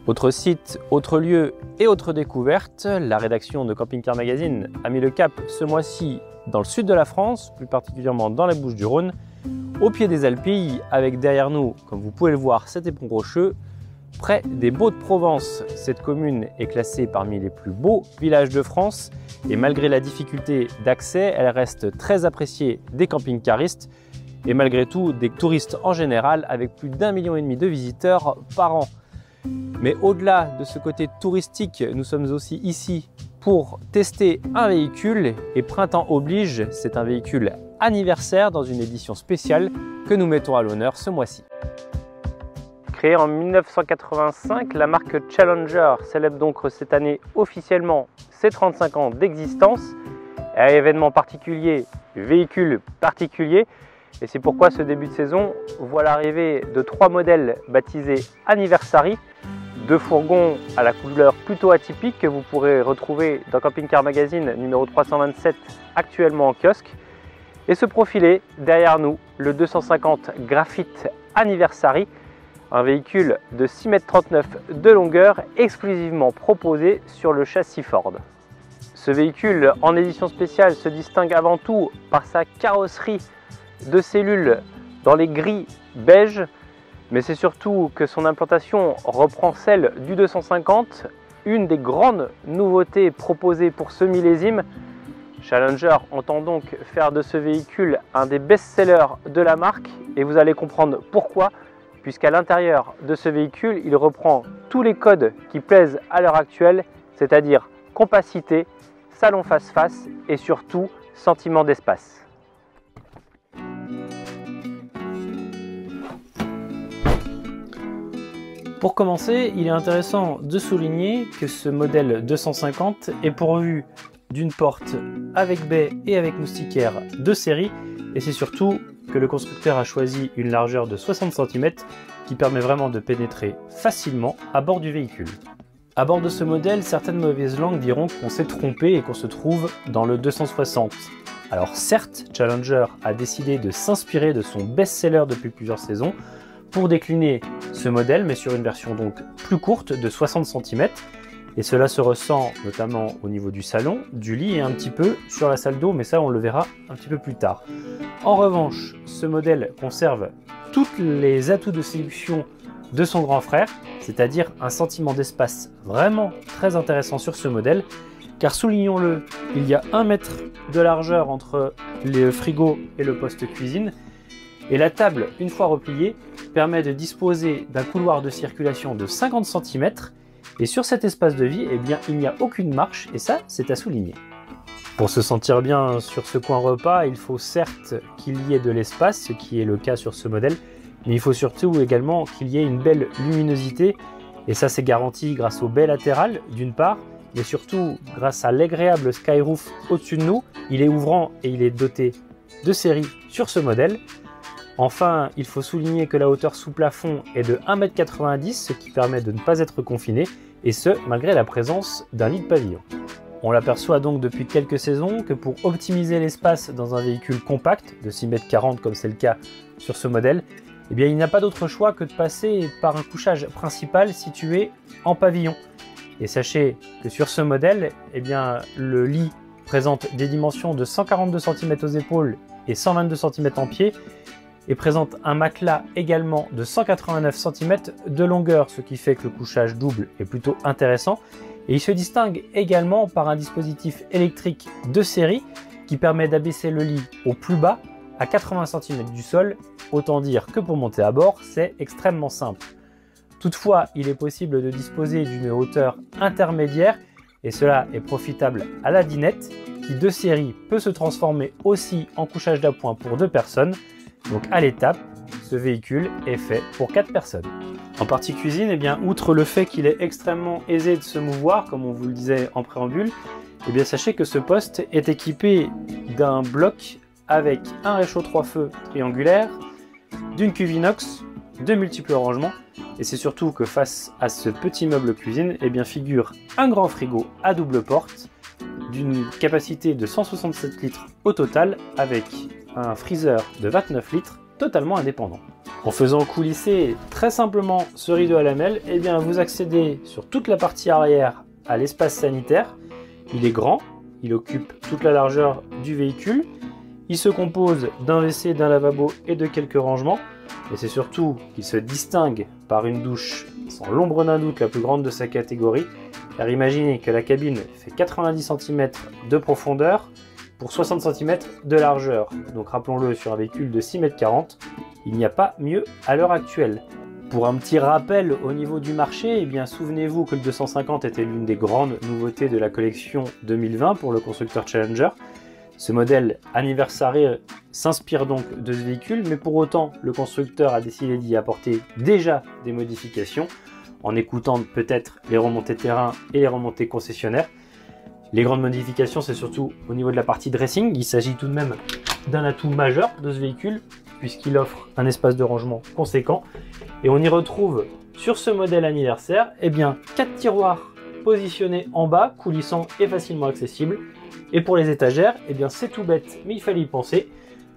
Autre site, autre lieu et autre découverte, la rédaction de Camping Car Magazine a mis le cap ce mois-ci dans le sud de la France, plus particulièrement dans les Bouches-du-Rhône, au pied des Alpilles, avec derrière nous, comme vous pouvez le voir, cet éperon rocheux, près des Baux-de-Provence. Cette commune est classée parmi les plus beaux villages de France et malgré la difficulté d'accès, elle reste très appréciée des camping-caristes et malgré tout des touristes en général, avec plus d'1,5 million de visiteurs par an. Mais au-delà de ce côté touristique, nous sommes aussi ici pour tester un véhicule et printemps oblige, c'est un véhicule anniversaire dans une édition spéciale que nous mettons à l'honneur ce mois-ci. Créée en 1985, la marque Challenger célèbre donc cette année officiellement ses 35 ans d'existence. À événement particulier, véhicule particulier. Et c'est pourquoi ce début de saison voit l'arrivée de 3 modèles baptisés Anniversary, 2 fourgons à la couleur plutôt atypique que vous pourrez retrouver dans Camping Car Magazine numéro 327 actuellement en kiosque. Et ce profilé derrière nous, le 250 Graphite Anniversary, un véhicule de 6,39 m de longueur exclusivement proposé sur le châssis Ford. Ce véhicule en édition spéciale se distingue avant tout par sa carrosserie de cellules dans les gris beige, mais c'est surtout que son implantation reprend celle du 250, une des grandes nouveautés proposées pour ce millésime. Challenger entend donc faire de ce véhicule un des best-sellers de la marque et vous allez comprendre pourquoi, puisqu'à l'intérieur de ce véhicule, il reprend tous les codes qui plaisent à l'heure actuelle, c'est-à-dire compacité, salon face-face et surtout sentiment d'espace. Pour commencer, il est intéressant de souligner que ce modèle 250 est pourvu d'une porte avec baie et avec moustiquaire de série et c'est surtout que le constructeur a choisi une largeur de 60 cm qui permet vraiment de pénétrer facilement à bord du véhicule. À bord de ce modèle, certaines mauvaises langues diront qu'on s'est trompé et qu'on se trouve dans le 260. Alors certes, Challenger a décidé de s'inspirer de son best-seller depuis plusieurs saisons pour décliner ce modèle, mais sur une version donc plus courte de 60 cm. Et cela se ressent notamment au niveau du salon, du lit et un petit peu sur la salle d'eau, mais ça on le verra un petit peu plus tard. En revanche, ce modèle conserve tous les atouts de séduction de son grand frère, c'est-à-dire un sentiment d'espace vraiment très intéressant sur ce modèle, car soulignons-le, il y a 1 mètre de largeur entre le frigo et le poste cuisine, et la table, une fois repliée, permet de disposer d'un couloir de circulation de 50 cm, et sur cet espace de vie, eh bien, il n'y a aucune marche, et ça, c'est à souligner. Pour se sentir bien sur ce coin repas, il faut certes qu'il y ait de l'espace, ce qui est le cas sur ce modèle, mais il faut surtout également qu'il y ait une belle luminosité, et ça c'est garanti grâce aux baies latérales d'une part, mais surtout grâce à l'agréable skyroof au-dessus de nous. Il est ouvrant et il est doté de série sur ce modèle. Enfin, il faut souligner que la hauteur sous plafond est de 1,90 m, ce qui permet de ne pas être confiné, et ce, malgré la présence d'un lit de pavillon. On l'aperçoit donc depuis quelques saisons que pour optimiser l'espace dans un véhicule compact de 6,40 m comme c'est le cas sur ce modèle, eh bien, il n'y a pas d'autre choix que de passer par un couchage principal situé en pavillon. Et sachez que sur ce modèle, eh bien, le lit présente des dimensions de 142 cm aux épaules et 122 cm en pied, et présente un matelas également de 189 cm de longueur, ce qui fait que le couchage double est plutôt intéressant. Et il se distingue également par un dispositif électrique de série qui permet d'abaisser le lit au plus bas à 80 cm du sol. Autant dire que pour monter à bord, c'est extrêmement simple. Toutefois, il est possible de disposer d'une hauteur intermédiaire et cela est profitable à la dinette qui de série peut se transformer aussi en couchage d'appoint pour 2 personnes. Donc à l'étape, ce véhicule est fait pour 4 personnes. En partie cuisine, eh bien, outre le fait qu'il est extrêmement aisé de se mouvoir, comme on vous le disait en préambule, eh bien, sachez que ce poste est équipé d'un bloc avec un réchaud 3 feux triangulaire, d'une cuve inox, de multiples rangements, et c'est surtout que face à ce petit meuble cuisine, eh bien, figure un grand frigo à double porte, d'une capacité de 167 litres au total, avec un freezer de 29 litres totalement indépendant. En faisant coulisser très simplement ce rideau à lamelles, eh bien vous accédez sur toute la partie arrière à l'espace sanitaire. Il est grand, il occupe toute la largeur du véhicule. Il se compose d'un WC, d'un lavabo et de quelques rangements. Et c'est surtout qu'il se distingue par une douche sans l'ombre d'un doute la plus grande de sa catégorie. Car imaginez que la cabine fait 90 cm de profondeur pour 60 cm de largeur. Donc rappelons-le, sur un véhicule de 6,40 m, il n'y a pas mieux à l'heure actuelle. Pour un petit rappel au niveau du marché, eh bien souvenez-vous que le 250 était l'une des grandes nouveautés de la collection 2020 pour le constructeur Challenger. Ce modèle Anniversary s'inspire donc de ce véhicule, mais pour autant, le constructeur a décidé d'y apporter déjà des modifications, en écoutant peut-être les remontées terrain et les remontées concessionnaires. Les grandes modifications, c'est surtout au niveau de la partie dressing. Il s'agit tout de même d'un atout majeur de ce véhicule, puisqu'il offre un espace de rangement conséquent. Et on y retrouve sur ce modèle anniversaire, eh bien, 4 tiroirs positionnés en bas, coulissants et facilement accessibles. Et pour les étagères, eh bien c'est tout bête, mais il fallait y penser.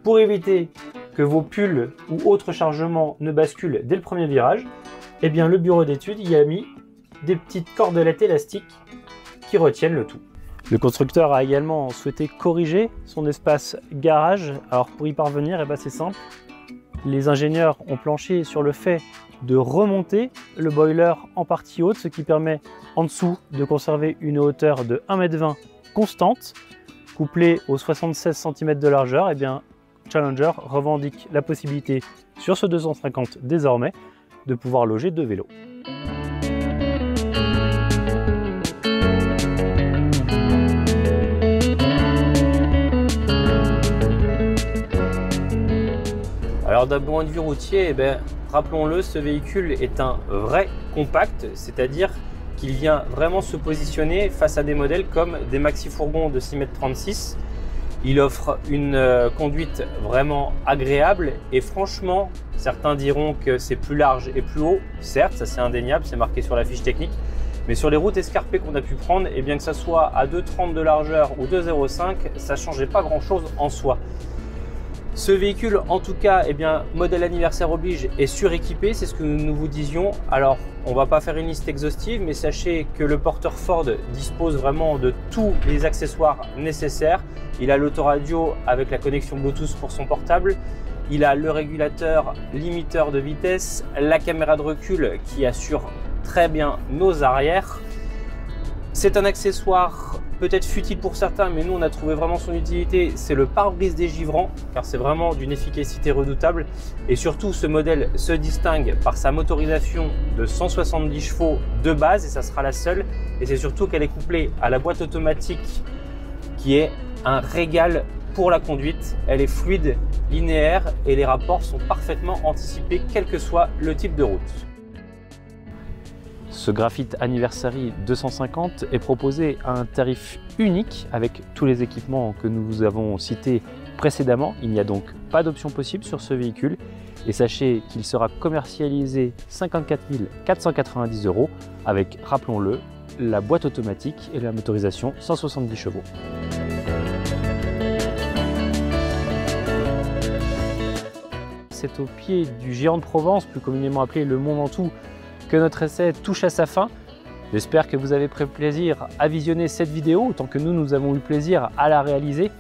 Pour éviter que vos pulls ou autres chargements ne basculent dès le premier virage, eh bien le bureau d'études y a mis des petites cordelettes élastiques qui retiennent le tout. Le constructeur a également souhaité corriger son espace garage. Alors pour y parvenir, eh bien c'est simple. Les ingénieurs ont planché sur le fait de remonter le boiler en partie haute, ce qui permet en dessous de conserver une hauteur de 1,20 m constante, couplée aux 76 cm de largeur. Eh bien, Challenger revendique la possibilité sur ce 250 désormais de pouvoir loger 2 vélos. Alors d'un point de vue routier, eh bien, rappelons-le, ce véhicule est un vrai compact, c'est-à-dire qu'il vient vraiment se positionner face à des modèles comme des maxi-fourgons de 6,36 m. Il offre une conduite vraiment agréable et franchement, certains diront que c'est plus large et plus haut. Certes, ça c'est indéniable, c'est marqué sur la fiche technique. Mais sur les routes escarpées qu'on a pu prendre, et bien que ça soit à 2,30 m de largeur ou 2,05 m, ça ne changeait pas grand-chose en soi. Ce véhicule, en tout cas, eh bien, modèle anniversaire oblige, est suréquipé, c'est ce que nous vous disions. Alors, on va pas faire une liste exhaustive, mais sachez que le porteur Ford dispose vraiment de tous les accessoires nécessaires. Il a l'autoradio avec la connexion Bluetooth pour son portable. Il a le régulateur limiteur de vitesse, la caméra de recul qui assure très bien nos arrières. C'est un accessoire peut-être futile pour certains, mais nous on a trouvé vraiment son utilité, c'est le pare-brise dégivrant, car c'est vraiment d'une efficacité redoutable. Et surtout, ce modèle se distingue par sa motorisation de 170 chevaux de base, et ça sera la seule. Et c'est surtout qu'elle est couplée à la boîte automatique, qui est un régal pour la conduite. Elle est fluide, linéaire, et les rapports sont parfaitement anticipés, quel que soit le type de route. Ce Graphite Anniversary 250 est proposé à un tarif unique avec tous les équipements que nous vous avons cités précédemment. Il n'y a donc pas d'option possible sur ce véhicule et sachez qu'il sera commercialisé 54 490 € avec, rappelons-le, la boîte automatique et la motorisation 170 chevaux. C'est au pied du géant de Provence, plus communément appelé le Mont Ventoux, que notre essai touche à sa fin. J'espère que vous avez pris plaisir à visionner cette vidéo autant que nous avons eu plaisir à la réaliser.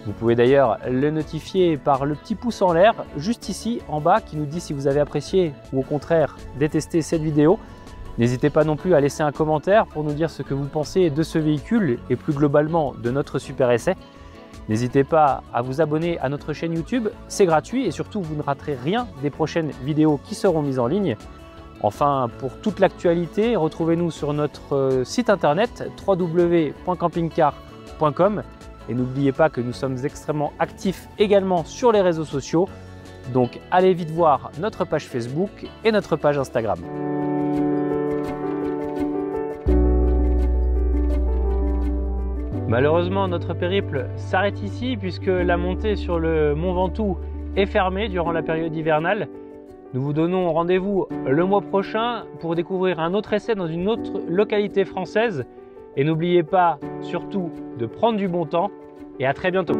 Vous pouvez d'ailleurs le notifier par le petit pouce en l'air juste ici en bas qui nous dit si vous avez apprécié ou au contraire détesté cette vidéo. N'hésitez pas non plus à laisser un commentaire pour nous dire ce que vous pensez de ce véhicule et plus globalement de notre super essai. N'hésitez pas à vous abonner à notre chaîne YouTube, c'est gratuit et surtout vous ne raterez rien des prochaines vidéos qui seront mises en ligne. Enfin, pour toute l'actualité, retrouvez-nous sur notre site internet www.campingcar.com et n'oubliez pas que nous sommes extrêmement actifs également sur les réseaux sociaux. Donc allez vite voir notre page Facebook et notre page Instagram. Malheureusement, notre périple s'arrête ici puisque la montée sur le Mont Ventoux est fermée durant la période hivernale. Nous vous donnons rendez-vous le mois prochain pour découvrir un autre essai dans une autre localité française. Et n'oubliez pas surtout de prendre du bon temps et à très bientôt.